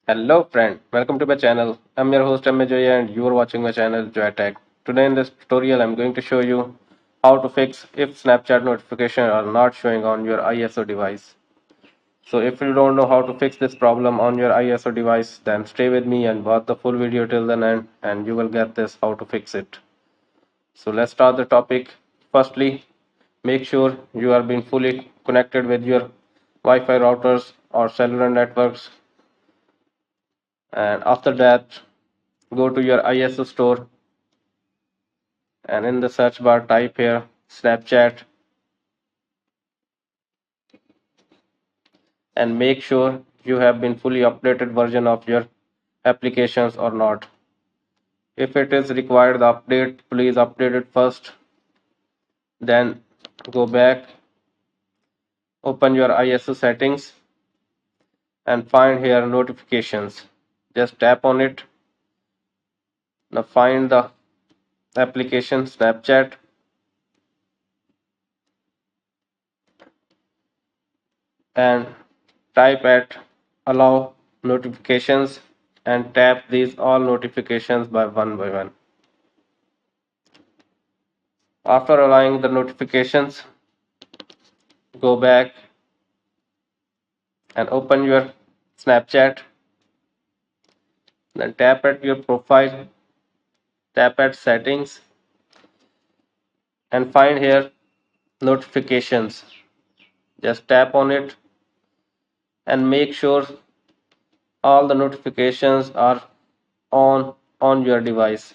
Hello friend, welcome to my channel. I'm your host Joy and you are watching my channel Joy Tech. Today in this tutorial I'm going to show you how to fix if Snapchat notifications are not showing on your ISO device. So if you don't know how to fix this problem on your ISO device, then stay with me and watch the full video till the end and you will get this how to fix it. So let's start the topic. Firstly, make sure you are being fully connected with your Wi-Fi routers or cellular networks, and after that go to your ISO store and in the search bar type here Snapchat and make sure you have been fully updated version of your applications or not. If it is required the update, please update it first, then go back, open your ISO settings and find here notifications. Just tap on it. Now find the application Snapchat and type at allow notifications and tap these all notifications by one. After allowing the notifications, go back and open your Snapchat, then tap at your profile, tap at settings and find here notifications. Just tap on it and make sure all the notifications are on your device.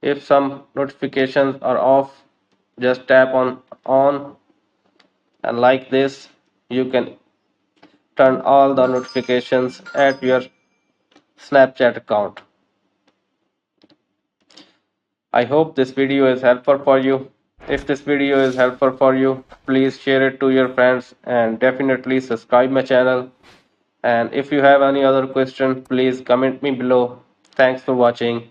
If some notifications are off, just tap on and like this you can turn all the notifications at your Snapchat account. I hope this video is helpful for you. If this video is helpful for you, please share it to your friends and definitely subscribe my channel. And if you have any other question, please comment me below. Thanks for watching.